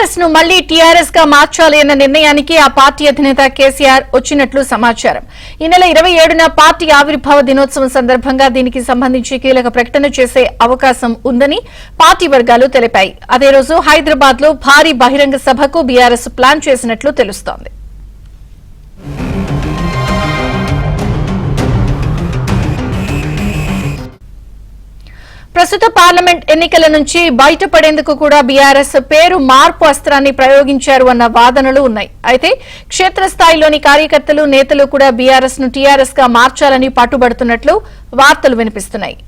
BRS ను మళ్లీ TRS గా మార్చాలి అన్న నిర్ణయానికి ఆ పార్టీ అధినేత కేసీఆర్ వచ్చినట్లు సమాచారం. ఈ నెల 27న పార్టీ ఆవిర్భావ దినోత్సవం సందర్భంగా దీనికి సంబంధించి కీలక ప్రకటన చేసే అవకాశం ఉందని పార్టీ వర్గాలు తెలిపాయి. అదే రోజు హైదరాబాద్ లో భారీ బహిరంగ సభకు బీఆర్ఎస్ ప్లాన్ చేసినట్లు తెలుస్తోంది. ప్రస్తుత పార్లమెంట్ ఎన్నికల నుంచి బయటపడేందుకు కూడా బీఆర్ఎస్ పేరు మార్పు అస్త్రాన్ని ప్రయోగించారు అన్న వాదనలు ఉన్నాయి. అయితే క్షేత్రస్థాయిలోని కార్యకర్తలు నేతలు కూడా బీఆర్ఎస్ ను టీఆర్ఎస్ గా మార్చాలని పట్టుబడుతున్నట్లు వార్తలు వినిపిస్తున్నాయి.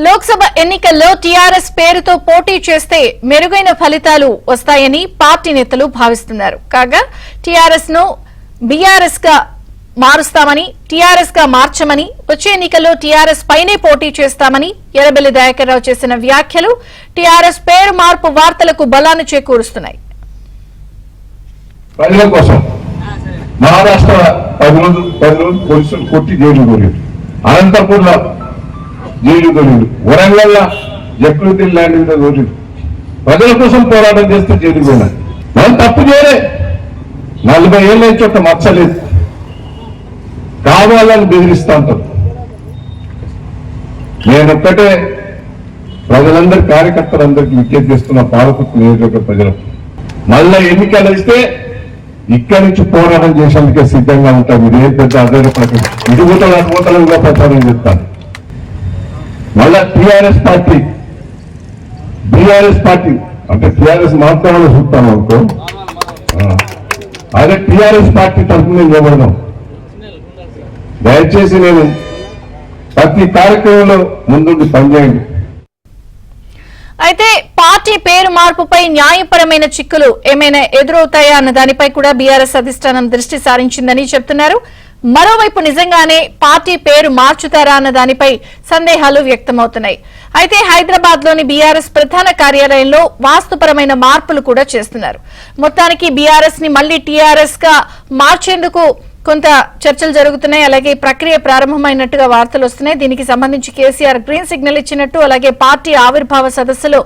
లోక్సభ ఎన్నికల్లో టీఆర్ఎస్ పేరుతో పోటీ చేస్తే మెరుగైన ఫలితాలు వస్తాయని పార్టీ నేతలు భావిస్తున్నారు. కాగా టీఆర్ఎస్ ను బీఆర్ఎస్ గా మారుస్తామని, టీఆర్ఎస్ గా మార్చమని, వచ్చే ఎన్నికల్లో టీఆర్ఎస్ పైనే పోటీ చేస్తామని ఎర్రబెల్లి దయాకర్ రావు చేసిన వ్యాఖ్యలు టీఆర్ఎస్ పేరు మార్పు వార్తలకు బలాన్ని చేకూరుస్తున్నాయి. మహారాష్ట్ర 10 రోజులు పోలీసులు కొట్టి జైలు కోరారు, అనంతపూర్లో జైలు కోరారు, వరంగల్ జక్రుద్దీన్ ల్యాండ్ మీద కోరారు. ప్రజల కోసం పోరాటం చేస్తే జైలు పోయినారు. మనం తప్పు చేయలే, 40 ఏళ్ళ నుంచి ఒక మచ్చలేదు, కావాలని బెదిరిస్తా ఉంటారు. నేనొక్కటే ప్రజలందరి కార్యకర్తలందరికీ విజ్ఞప్తి చేస్తున్న పాలకుర్తి నియోజకవర్గ ప్రజలకు, మళ్ళా ఎన్నికలు ఇస్తే ఇక్కడి నుంచి పోరాటం చేసేందుకే సిద్ధంగా ఉంటాం. ఇదేం పెద్ద ఆధారపడదు, ఇటుగుతలు అటుగుతలుగా ప్రచారం చేస్తాను. మళ్ళా టీఆర్ఎస్ పార్టీ అంటే టీఆర్ఎస్ మాత్రమే చూస్తాం అనుకో, అదే టీఆర్ఎస్ పార్టీ తరఫున నేను ఇవ్వబడదాం. దయచేసి నేను ప్రతి కార్యక్రమంలో ముందుండి పనిచేయండి. అయితే పార్టీ పేరు మార్పుపై న్యాయపరమైన చిక్కులు ఏమైనా ఎదురవుతాయా అన్న దానిపై కూడా బీఆర్ఎస్ అధిష్టానం దృష్టి సారించిందని చెప్తున్నారు. మరోవైపు నిజంగానే పార్టీ పేరు మార్చుతారా అన్న దానిపై సందేహాలు వ్యక్తమవుతున్నాయి. అయితే హైదరాబాద్ లోని బీఆర్ఎస్ ప్రధాన కార్యాలయంలో వాస్తుపరమైన మార్పులు కూడా చేస్తున్నారు. మొత్తానికి బీఆర్ఎస్ ని మళ్లీ టీఆర్ఎస్ గా మార్చేందుకు కొంత చర్చలు జరుగుతున్నాయి. అలాగే ప్రక్రియ ప్రారంభమైనట్టుగా వార్తలు వస్తున్నాయి. దీనికి సంబంధించి కేసీఆర్ గ్రీన్ సిగ్నల్ ఇచ్చినట్టు, అలాగే పార్టీ ఆవిర్భావ సదస్సులో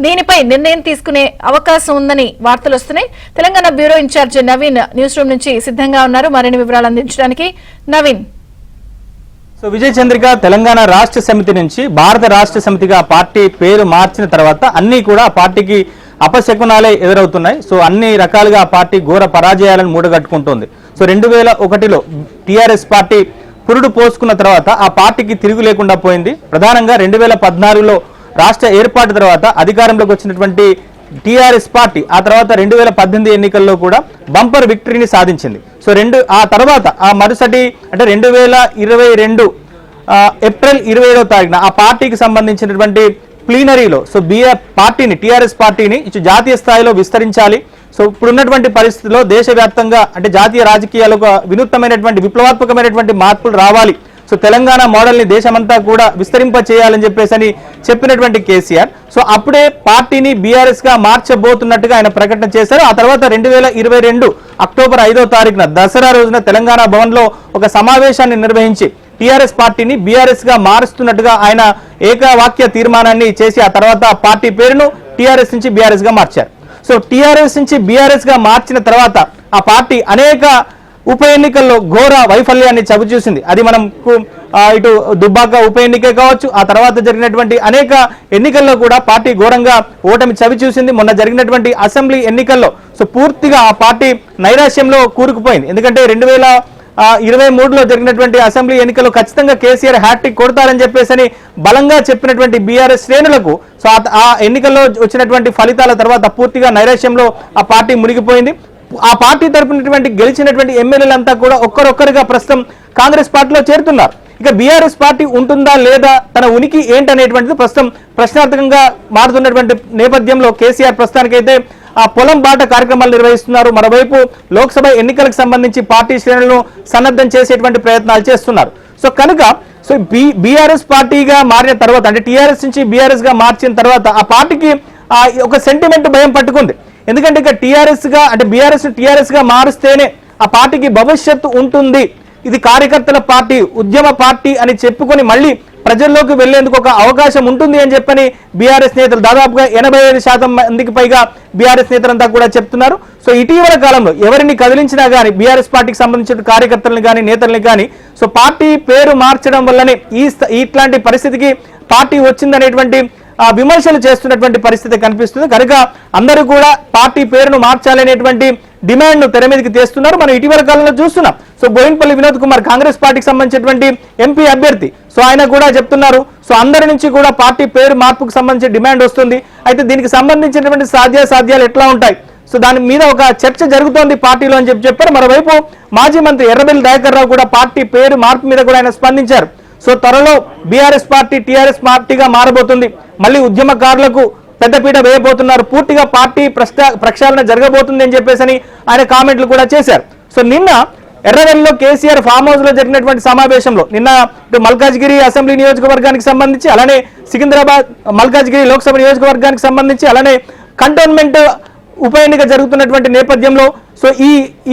దీనిపై నిర్ణయం తీసుకునే అవకాశం ఉందని వార్తలు వస్తున్నాయి. Telangana bureau in charge Naveen news room నుంచి సిద్ధంగా ఉన్నారు మరిన్ని వివరాలు అందించడానికి. నవీన్. సో విజయ్ చంద్రిక, తెలంగాణ రాష్ట్ర సమితి నుంచి భారత రాష్ట్ర సమితిగా పార్టీ పేరు మార్చిన తర్వాత అన్ని కూడా పార్టీకి అపశకునాలే ఎదురవుతున్నాయి. సో అన్ని రకాలుగా ఆ పార్టీ ఘోర పరాజయాలను మూటగట్టుకుంటోంది. సో 2001లో టీఆర్ఎస్ పార్టీ పురుడు పోసుకున్న తర్వాత ఆ పార్టీకి తిరుగు లేకుండా పోయింది. ప్రధానంగా 2014లో రాష్ట్ర ఏర్పాటు తర్వాత అధికారంలోకి వచ్చినటువంటి టీఆర్ఎస్ పార్టీ ఆ తర్వాత 2018 ఎన్నికల్లో కూడా బంపర్ విక్టరీని సాధించింది. సో ఆ తర్వాత ఆ మరుసటి అంటే 2022 ఏప్రిల్ 27వ తారీఖున ఆ పార్టీకి సంబంధించినటువంటి ప్లీనరీలో సో టీఆర్ఎస్ పార్టీని జాతీయ స్థాయిలో విస్తరించాలి. సో ఇప్పుడున్నటువంటి పరిస్థితుల్లో దేశవ్యాప్తంగా అంటే జాతీయ రాజకీయాలకు వినూత్నమైనటువంటి విప్లవాత్మకమైనటువంటి మార్పులు రావాలి. సో తెలంగాణ మోడల్ని దేశమంతా కూడా విస్తరింప చేయాలని చెప్పేసి చెప్పినటువంటి కేసీఆర్ సో అప్పుడే పార్టీని బీఆర్ఎస్ గా మార్చబోతున్నట్టుగా ఆయన ప్రకటన చేశారు. ఆ తర్వాత 2022 అక్టోబర్ 5వ తారీఖున దసరా రోజున తెలంగాణ భవన్ లో ఒక సమావేశాన్ని నిర్వహించి టీఆర్ఎస్ పార్టీని బీఆర్ఎస్ గా మారుస్తున్నట్టుగా ఆయన ఏకవాక్య తీర్మానాన్ని చేసి ఆ తర్వాత పార్టీ పేరును టీఆర్ఎస్ నుంచి బీఆర్ఎస్ గా మార్చారు. సో టీఆర్ఎస్ నుంచి బీఆర్ఎస్ గా మార్చిన తర్వాత ఆ పార్టీ అనేక ఉప ఎన్నికల్లో ఘోర వైఫల్యాన్ని చవిచూసింది. అది మనం ఇటు దుబ్బాక ఉప ఎన్నికే కావచ్చు, ఆ తర్వాత జరిగినటువంటి అనేక ఎన్నికల్లో కూడా పార్టీ ఘోరంగా ఓటమి చవిచూసింది. మొన్న జరిగినటువంటి అసెంబ్లీ ఎన్నికల్లో సో పూర్తిగా ఆ పార్టీ నైరాశ్యంలో కూరుకుపోయింది. ఎందుకంటే 2023లో జరిగినటువంటి అసెంబ్లీ ఎన్నికల్లో ఖచ్చితంగా కేసీఆర్ హ్యాట్రిక్ కొడతారని చెప్పేసి బలంగా చెప్పినటువంటి బీఆర్ఎస్ శ్రేణులకు సో ఆ ఎన్నికల్లో వచ్చినటువంటి ఫలితాల తర్వాత పూర్తిగా నైరాశ్యంలో ఆ పార్టీ మునిగిపోయింది. ఆ పార్టీ తరపునటువంటి గెలిచినటువంటి ఎమ్మెల్యేలంతా కూడా ఒక్కరొక్కరుగా ప్రస్తుతం కాంగ్రెస్ పార్టీలో చేరుతున్నారు. ఇక బీఆర్ఎస్ పార్టీ ఉంటుందా లేదా, తన ఉనికి ఏంటనేటువంటిది ప్రస్తుతం ప్రశ్నార్థకంగా మారుతున్నటువంటి నేపథ్యంలో కేసీఆర్ ప్రస్తుతానికైతే ఆ పొలం బాట కార్యక్రమాలు నిర్వహిస్తున్నారు. మరోవైపు లోక్సభ ఎన్నికలకు సంబంధించి పార్టీ శ్రేణులను సన్నద్ధం చేసేటువంటి ప్రయత్నాలు చేస్తున్నారు. సో కనుక బీఆర్ఎస్ పార్టీగా మారిన తర్వాత అంటే టీఆర్ఎస్ నుంచి బీఆర్ఎస్ గా మార్చిన తర్వాత ఆ పార్టీకి ఒక సెంటిమెంట్ భయం పట్టుకుంది. ఎందుకంటే ఇక టీఆర్ఎస్ గా అంటే బీఆర్ఎస్ టీఆర్ఎస్ గా మారుస్తేనే ఆ పార్టీకి భవిష్యత్తు ఉంటుంది, ఇది కార్యకర్తల పార్టీ, ఉద్యమ పార్టీ అని చెప్పుకొని మళ్ళీ ప్రజల్లోకి వెళ్లేందుకు ఒక అవకాశం ఉంటుంది అని చెప్పని బీఆర్ఎస్ నేతలు దాదాపుగా 85% మందికి పైగా బీఆర్ఎస్ నేతలంతా కూడా చెప్తున్నారు. సో ఇటీవల కాలంలో ఎవరిని కదిలించినా గానీ బీఆర్ఎస్ పార్టీకి సంబంధించిన కార్యకర్తలను కానీ నేతల్ని కానీ సో పార్టీ పేరు మార్చడం వల్లనే ఇట్లాంటి పరిస్థితికి పార్టీ వచ్చిందనేటువంటి విమర్శలు చేస్తున్నటువంటి పరిస్థితి కనిపిస్తుంది. కనుక అందరూ కూడా పార్టీ పేరును మార్చాలనేటువంటి డిమాండ్ ను తెర మీదకి తెస్తున్నారు. మనం ఇటీవల కాలంలో చూస్తున్నాం. సో బోయిన్పల్లి వినోద్ కుమార్ కాంగ్రెస్ పార్టీకి సంబంధించినటువంటి ఎంపీ అభ్యర్థి, సో ఆయన కూడా చెప్తున్నారు సో అందరి నుంచి కూడా పార్టీ పేరు మార్పుకు సంబంధించి డిమాండ్ వస్తుంది. అయితే దీనికి సంబంధించినటువంటి సాధ్యాసాధ్యాలు ఎట్లా ఉంటాయి, సో దాని మీద ఒక చర్చ జరుగుతోంది పార్టీలో అని చెప్పారు. మరోవైపు మాజీ మంత్రి ఎర్రబెల్లి దయాకర్ రావు కూడా పార్టీ పేరు మార్పు మీద కూడా ఆయన స్పందించారు. సో త్వరలో బీఆర్ఎస్ పార్టీ టీఆర్ఎస్ పార్టీగా మారబోతుంది, మళ్ళీ ఉద్యమకారులకు పెద్దపీట వేయబోతున్నారు, పూర్తిగా పార్టీ ప్రక్షాళన జరగబోతుంది అని చెప్పేసి ఆయన కామెంట్లు కూడా చేశారు. సో నిన్న ఎర్రవెల్లిలో కేసీఆర్ ఫామ్ హౌస్ లో జరిగినటువంటి సమావేశంలో నిన్న మల్కాజ్గిరి అసెంబ్లీ నియోజకవర్గానికి సంబంధించి, అలానే సికింద్రాబాద్ మల్కాజ్గిరి లోక్సభ నియోజకవర్గానికి సంబంధించి, అలానే కంటోన్మెంట్ ఉప ఎన్నిక జరుగుతున్నటువంటి నేపథ్యంలో సో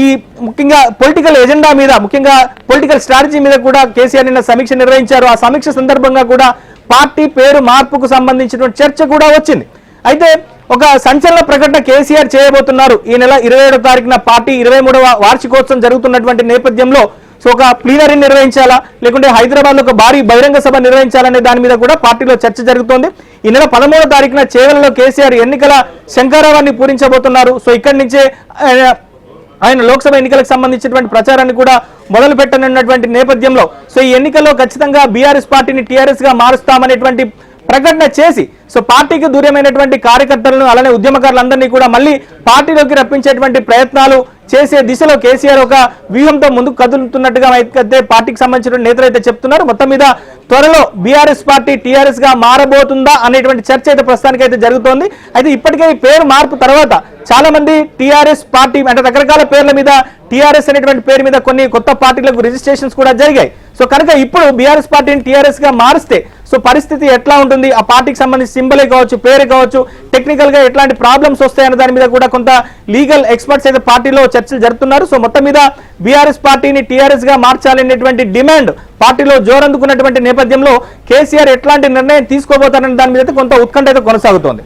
ఈ ముఖ్యంగా పొలిటికల్ ఎజెండా మీద, ముఖ్యంగా పొలిటికల్ స్ట్రాటజీ మీద కూడా కేసీఆర్ నిన్న సమీక్ష నిర్వహించారు. ఆ సమీక్ష సందర్భంగా కూడా పార్టీ పేరు మార్పుకు సంబంధించినటువంటి చర్చ కూడా వచ్చింది. అయితే ఒక సంచలన ప్రకటన కేసీఆర్ చేయబోతున్నారు. ఈ నెల 27వ తారీఖున పార్టీ 23వ వార్షికోత్సవం జరుగుతున్నటువంటి నేపథ్యంలో సో ఒక ప్లీనరీ నిర్వహించాలా, లేకుంటే హైదరాబాద్ లో ఒక భారీ బహిరంగ సభ నిర్వహించాలనే దాని మీద కూడా పార్టీలో చర్చ జరుగుతోంది. ఈ నెల 13వ తారీఖున చేవెళ్లలో కేసీఆర్ ఎన్నికల శంఖారావాన్ని పూరించబోతున్నారు. సో ఇక్కడి నుంచే ఆయన లోక్సభ ఎన్నికలకు సంబంధించినటువంటి ప్రచారాన్ని కూడా మొదలు పెట్టనున్నటువంటి నేపథ్యంలో సో ఈ ఎన్నికల్లో ఖచ్చితంగా బీఆర్ఎస్ పార్టీని టీఆర్ఎస్ గా మారుస్తామనేటువంటి ప్రకటన చేసి సో పార్టీకి దూరమైనటువంటి కార్యకర్తలను అలానే ఉద్యమకారులందరినీ కూడా మళ్ళీ పార్టీలోకి రప్పించేటువంటి ప్రయత్నాలు చేసే దిశలో కేసీఆర్ ఒక వ్యూహంతో ముందుకు కదులుతున్నట్టుగా అయితే పార్టీకి సంబంధించిన నేతలు అయితే చెప్తున్నారు. మొత్తం మీద త్వరలో బీఆర్ఎస్ పార్టీ టీఆర్ఎస్ గా మారబోతుందా అనేటువంటి చర్చ అయితే ప్రస్తుతానికి అయితే జరుగుతోంది. అయితే ఇప్పటికే ఈ పేరు మార్పు తర్వాత చాలా మంది టీఆర్ఎస్ పార్టీ అంటే రకరకాల పేర్ల మీద టీఆర్ఎస్ అనేటువంటి పేరు మీద కొన్ని కొత్త పార్టీలకు రిజిస్ట్రేషన్స్ కూడా జరిగాయి. సో కనుక ఇప్పుడు బీఆర్ఎస్ పార్టీని టీఆర్ఎస్ గా మారిస్తే సో పరిస్థితి ఎట్లా ఉంటుంది, ఆ పార్టీకి సంబంధించి సింబలే కావచ్చు, పేరే కావచ్చు, టెక్నికల్ గా ఎట్లాంటి ప్రాబ్లమ్స్ వస్తాయన్న దాని మీద కూడా కొంత లీగల్ ఎక్స్పర్ట్స్ అయితే పార్టీలో చర్చలు జరుపుతున్నారు. సో మొత్తం మీద బీఆర్ఎస్ పార్టీని టీఆర్ఎస్ గా మార్చాలనేటువంటి డిమాండ్ పార్టీలో జోరందుకున్నటువంటి నేపథ్యంలో కేసీఆర్ ఎట్లాంటి నిర్ణయం తీసుకోబోతారనే దాని మీద కొంత ఉత్కంఠ అయితే కొనసాగుతోంది.